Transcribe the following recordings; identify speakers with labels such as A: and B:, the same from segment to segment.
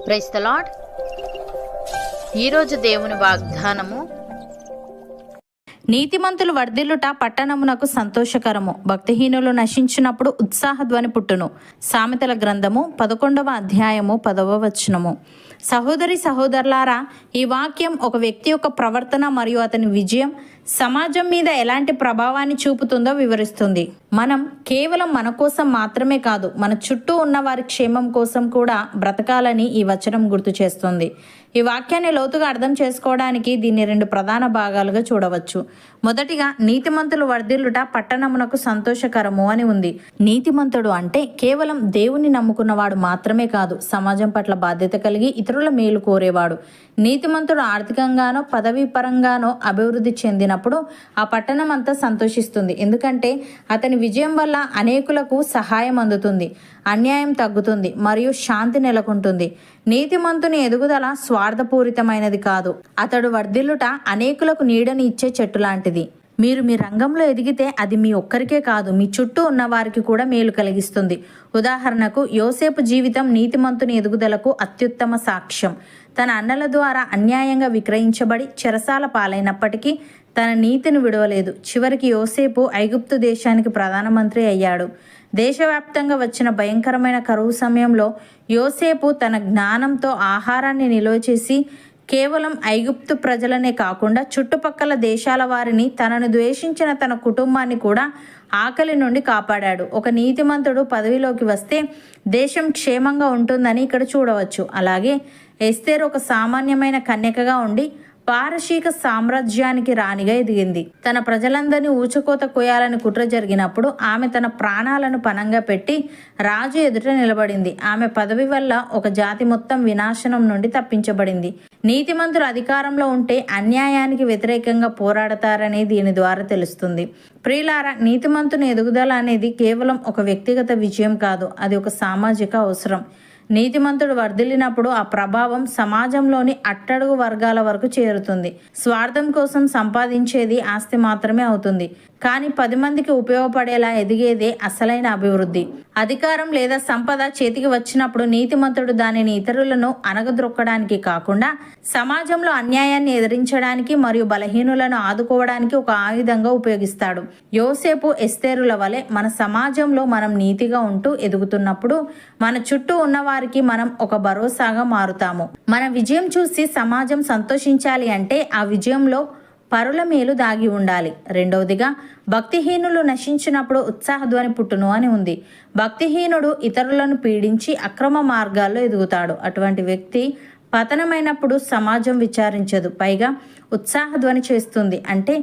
A: Praise the lord. ఈరోజు దేవుని వాగ్దానము,
B: నీతిమంతులు వర్ధిల్లుట పట్టణమునకు సంతోషకరము, భక్తిహీనులు నశించినప్పుడు ఉత్సాహధ్వని పుట్టును. సామెతల గ్రంథము 11వ అధ్యాయము 10వ వచనము. సహోదరి సహోదరులారా, ఈ వాక్యం ఒక వ్యక్తి యొక్క ప్రవర్తన మరియు అతని విజయం సమాజం మీద ఎలాంటి ప్రభావాన్ని చూపుతుందో వివరిస్తుంది. మనం కేవలం మన కోసం మాత్రమే కాదు, మన చుట్టూ ఉన్న వారి క్షేమం కోసం కూడా బ్రతకాలని ఈ వచనం గుర్తు చేస్తుంది. ఈ వాక్యాన్ని లోతుగా అర్థం చేసుకోవడానికి దీన్ని 2 ప్రధాన భాగాలుగా చూడవచ్చు. మొదటిగా, నీతిమంతులు వర్ధిల్లుట పట్టణమునకు సంతోషకరము అని ఉంది. నీతిమంతుడు అంటే కేవలం దేవుని నమ్ముకున్నవాడు మాత్రమే కాదు, సమాజం పట్ల బాధ్యత కలిగి ఇతరుల మేలు కోరేవాడు. నీతిమంతుడు ఆర్థికంగానో పదవీ పరంగానో అభివృద్ధి చెందినప్పుడు ఆ పట్టణం అంతా సంతోషిస్తుంది. ఎందుకంటే అతని విజయం వల్ల అనేకులకు సహాయం అందుతుంది, అన్యాయం తగ్గుతుంది మరియు శాంతి నెలకొంటుంది. నీతిమంతుని ఎదుగుదల స్వార్థపూరితమైనది కాదు. అతడు వర్ధిల్లుట అనేకులకు నీడని ఇచ్చే చెట్టు లాంటిది. మీరు మీ రంగంలో ఎదిగితే అది మీ ఒక్కరికే కాదు, మీ చుట్టూ ఉన్న వారికి కూడా మేలు కలిగిస్తుంది. ఉదాహరణకు, యోసేపు జీవితం నీతిమంతుని ఎదుగుదలకు అత్యుత్తమ సాక్ష్యం. తన అన్నల ద్వారా అన్యాయంగా విక్రయించబడి చెరసాల పాలైనప్పటికీ తన నీతిని విడవలేదు. చివరికి యోసేపు ఐగుప్తు దేశానికి ప్రధానమంత్రి అయ్యాడు. దేశవ్యాప్తంగా వచ్చిన భయంకరమైన కరువు సమయంలో యోసేపు తన జ్ఞానంతో ఆహారాన్ని నిల్వ చేసి కేవలం ఐగుప్తు ప్రజలనే కాకుండా చుట్టుపక్కల దేశాల వారిని, తనను ద్వేషించిన తన కుటుంబాన్ని కూడా ఆకలి నుండి కాపాడాడు. ఒక నీతిమంతుడు పదవిలోకి వస్తే దేశం క్షేమంగా ఉంటుందని ఇక్కడ చూడవచ్చు. అలాగే ఎస్తేరు ఒక సామాన్యమైన కన్యకగా ఉండి పారశీక సామ్రాజ్యానికి రాణిగా ఎదిగింది. తన ప్రజలందరినీ ఊచకోత కోయాలని కుట్ర జరిగినప్పుడు ఆమె తన ప్రాణాలను పణంగా పెట్టి రాజు ఎదుట నిలబడింది. ఆమె పదవి వల్ల ఒక జాతి మొత్తం వినాశనం నుండి తప్పించబడింది. నీతిమంతులు అధికారంలో ఉంటే అన్యాయానికి వ్యతిరేకంగా పోరాడతారని దీని ద్వారా తెలుస్తుంది. ప్రియులారా, నీతిమంతుని ఎదుగుదల అనేది కేవలం ఒక వ్యక్తిగత విజయం కాదు, అది ఒక సామాజిక అవసరం. నీతిమంతుడు వర్ధిల్లినప్పుడు ఆ ప్రభావం సమాజంలోని అట్టడుగు వర్గాల వరకు చేరుతుంది. స్వార్థం కోసం సంపాదించేది ఆస్తి మాత్రమే అవుతుంది, కానీ 10 మందికి ఉపయోగపడేలా ఎదిగేదే అసలైన అభివృద్ధి. అధికారం లేదా సంపద చేతికి వచ్చినప్పుడు నీతిమంతుడు దానిని ఇతరులను అణగద్రొక్కడానికి కాకుండా సమాజంలో అన్యాయాన్ని ఎదిరించడానికి మరియు బలహీనులను ఆదుకోవడానికి ఒక ఆయుధంగా ఉపయోగిస్తాడు. యోసేపు, ఎస్తేరుల వలె మన సమాజంలో మనం నీతిగా ఉంటూ ఎదుగుతున్నప్పుడు మన చుట్టూ ఉన్న వారికి మనం ఒక భరోసాగా మారుతాము. మన విజయం చూసి సమాజం సంతోషించాలి అంటే ఆ విజయంలో పరుల మేలు దాగి ఉండాలి. రెండవదిగా, భక్తిహీనులు నశించినప్పుడు ఉత్సాహధ్వని పుట్టును అని ఉంది. భక్తిహీనుడు ఇతరులను పీడించి అక్రమ మార్గాల్లో ఎదుగుతాడు. అటువంటి వ్యక్తి పతనమైనప్పుడు సమాజం విచారించదు, పైగా ఉత్సాహధ్వని చేస్తుంది. అంటే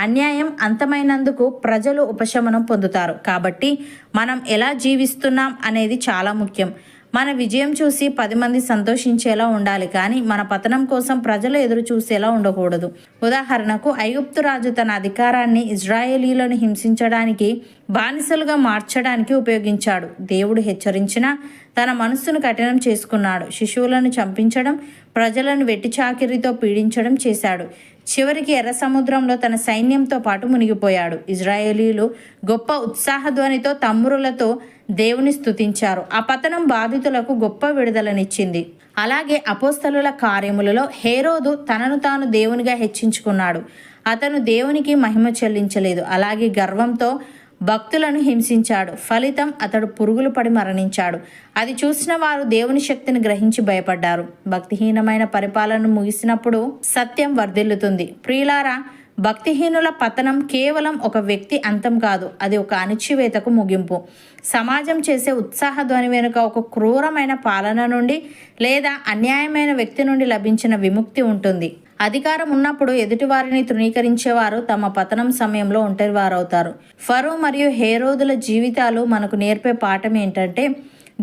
B: అన్యాయం అంతమైనందుకు ప్రజలు ఉపశమనం పొందుతారు. కాబట్టి మనం ఎలా జీవిస్తున్నాం అనేది చాలా ముఖ్యం. మన విజయం చూసి 10 మంది సంతోషించేలా ఉండాలి, కానీ మన పతనం కోసం ప్రజలు ఎదురు చూసేలా ఉండకూడదు. ఉదాహరణకు, ఐగుప్తు రాజు తన అధికారాన్ని ఇజ్రాయేలీలను హింసించడానికి, బానిసలుగా మార్చడానికి ఉపయోగించాడు. దేవుడు హెచ్చరించినా తన మనస్సును కఠినం చేసుకున్నాడు. శిశువులను చంపించడం, ప్రజలను వెట్టి చాకిరీతో పీడించడం చేశాడు. చివరికి ఎర్ర సముద్రంలో తన సైన్యంతో పాటు మునిగిపోయాడు. ఇజ్రాయేలీలు గొప్ప ఉత్సాహధ్వనితో తమ్మురులతో దేవుని స్తుతించారు. ఆ పతనం బాధితులకు గొప్ప విడుదలనిచ్చింది. అలాగే అపోస్తలుల కార్యములలో హేరోదు తనను తాను దేవునిగా హెచ్చించుకున్నాడు. అతను దేవునికి మహిమ చెల్లించలేదు. అలాగే గర్వంతో భక్తులను హింసించాడు. ఫలితం, అతడు పురుగులు పడి మరణించాడు. అది చూసిన వారు దేవుని శక్తిని గ్రహించి భయపడ్డారు. భక్తిహీనమైన పరిపాలన ముగిసినప్పుడు సత్యం వర్ధిల్లుతుంది. ప్రియులారా, భక్తిహీనుల పతనం కేవలం ఒక వ్యక్తి అంతం కాదు, అది ఒక అణచివేతకు ముగింపు. సమాజం చేసే ఉత్సాహధ్వని వెనుక ఒక క్రూరమైన పాలన నుండి లేదా అన్యాయమైన వ్యక్తి నుండి లభించిన విముక్తి ఉంటుంది. అధికారం ఉన్నప్పుడు ఎదుటివారిని తృణీకరించేవారు తమ పతనం సమయంలో ఒంటరివారవుతారు. ఫరో మరియు హేరోదుల జీవితాలు మనకు నేర్పే పాఠం ఏంటంటే,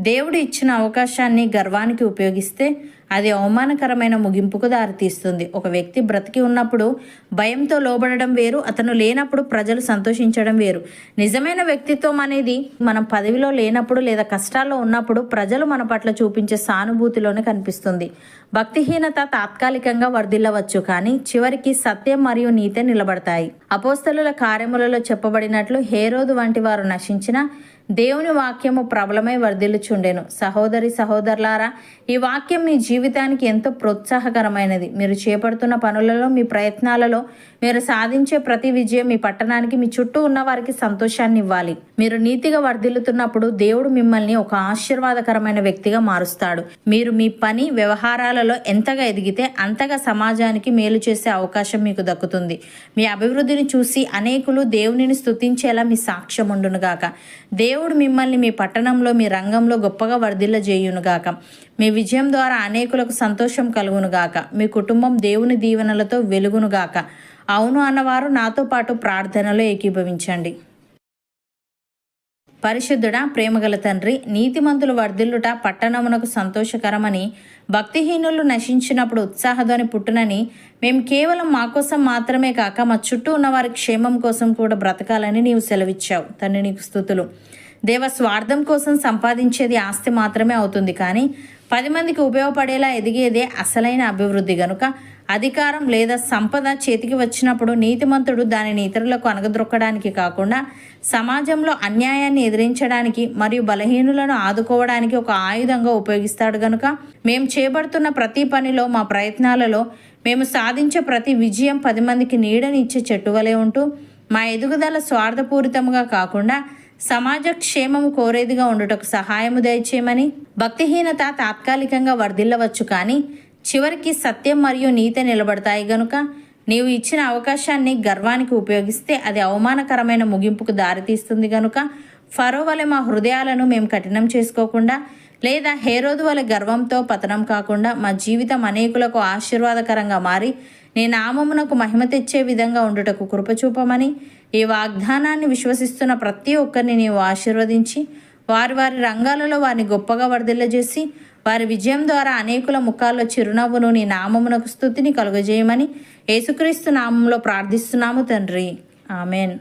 B: దేవుడు ఇచ్చిన అవకాశాన్ని గర్వానికి ఉపయోగిస్తే అది అవమానకరమైన ముగింపుకు దారితీస్తుంది. ఒక వ్యక్తి బ్రతికి ఉన్నప్పుడు భయంతో లోబడడం వేరు, అతను లేనప్పుడు ప్రజలు సంతోషించడం వేరు. నిజమైన వ్యక్తిత్వం అనేది మనం పదవిలో లేనప్పుడు లేదా కష్టాల్లో ఉన్నప్పుడు ప్రజలు మన పట్ల చూపించే సానుభూతిలోనే కనిపిస్తుంది. భక్తిహీనత తాత్కాలికంగా వర్ధిల్లవచ్చు, కానీ చివరికి సత్యం మరియు నీతి నిలబడతాయి. అపోస్తలుల కార్యములలో చెప్పబడినట్లు హేరోదు వంటి వారు నశించినా దేవుని వాక్యము ప్రబలమై వర్ధిల్లుచుండెను. సహోదరి సహోదరులారా, ఈ వాక్యం మీ జీవితానికి ఎంతో ప్రోత్సాహకరమైనది. మీరు చేపడుతున్న పనులలో, మీ ప్రయత్నాలలో మీరు సాధించే ప్రతి విజయం మీ పట్టణానికి, మీ చుట్టూ ఉన్న వారికి సంతోషాన్ని ఇవ్వాలి. మీరు నీతిగా వర్ధిల్లుతున్నప్పుడు దేవుడు మిమ్మల్ని ఒక ఆశీర్వాదకరమైన వ్యక్తిగా మారుస్తాడు. మీరు మీ పని వ్యవహారాలలో ఎంతగా ఎదిగితే అంతగా సమాజానికి మేలు చేసే అవకాశం మీకు దక్కుతుంది. మీ అభివృద్ధిని చూసి అనేకులు దేవునిని స్తుతించేలా మీ సాక్ష్యం ఉండునుగాక. దేవుడు మిమ్మల్ని మీ పట్టణంలో, మీ రంగంలో గొప్పగా వర్ధిల్లజేయునుగాక. మీ విజయం ద్వారా అనేకులకు సంతోషం కలుగునుగాక. మీ కుటుంబం దేవుని దీవెనలతో వెలుగునుగాక. అవును అన్నవారు నాతో పాటు ప్రార్థనలో ఏకీభవించండి. పరిశుద్ధుడా, ప్రేమగల తండ్రి, నీతిమంతులు వర్ధిల్లుట పట్టణమునకు సంతోషకరమని, భక్తిహీనులు నశించినప్పుడు ఉత్సాహధ్వని పుట్టునని, మేము కేవలం మా కోసం మాత్రమే కాక మా చుట్టూ ఉన్న వారి క్షేమం కోసం కూడా బ్రతకాలని నీవు సెలవిచ్చావు. తండ్రి నీకు స్తుతులు. దేవ, స్వార్థం కోసం సంపాదించేది ఆస్తి మాత్రమే అవుతుంది, కానీ 10 మందికి ఉపయోగపడేలా ఎదిగేదే అసలైన అభివృద్ధి. గనుక అధికారం లేదా సంపద చేతికి వచ్చినప్పుడు నీతిమంతుడు దానిని ఇతరులకు అనగద్రొక్కడానికి కాకుండా సమాజంలో అన్యాయాన్ని ఎదిరించడానికి మరియు బలహీనులను ఆదుకోవడానికి ఒక ఆయుధంగా ఉపయోగిస్తాడు. గనుక మేము చేపడుతున్న ప్రతి పనిలో, మా ప్రయత్నాలలో మేము సాధించే ప్రతి విజయం 10 మందికి నీడని ఇచ్చే చెట్టు వలె ఉంటూ, మా ఎదుగుదల స్వార్థపూరితంగా కాకుండా సమాజ క్షేమము కోరేదిగా ఉండుటకు సహాయము దయచేయమని. భక్తిహీనత తాత్కాలికంగా వర్ధిల్లవచ్చు, కానీ చివరికి సత్యం మరియు నీతి నిలబడతాయి. గనుక నీవు ఇచ్చిన అవకాశాన్ని గర్వానికి ఉపయోగిస్తే అది అవమానకరమైన ముగింపుకు దారితీస్తుంది. గనుక ఫరో వలె మా హృదయాలను మేము కఠినం చేసుకోకుండా, లేదా హేరోదు వలె గర్వంతో పతనం కాకుండా, మా జీవితం అనేకులకు ఆశీర్వాదకరంగా మారి నీ నామమునకు మహిమ తెచ్చే విధంగా ఉండుటకు కృపచూపమని, ఈ వాగ్దానాన్ని విశ్వసిస్తున్న ప్రతి ఒక్కరిని నీవు ఆశీర్వదించి వారి వారి రంగాలలో వారిని గొప్పగా వర్ధిల్లజేసి వారి విజయం ద్వారా అనేకుల ముఖాల్లో చిరునవ్వును, నీ నామమునకు స్తుతిని కలుగజేయమని యేసుక్రీస్తు నామంలో ప్రార్థిస్తున్నాము తండ్రి. ఆమెన్.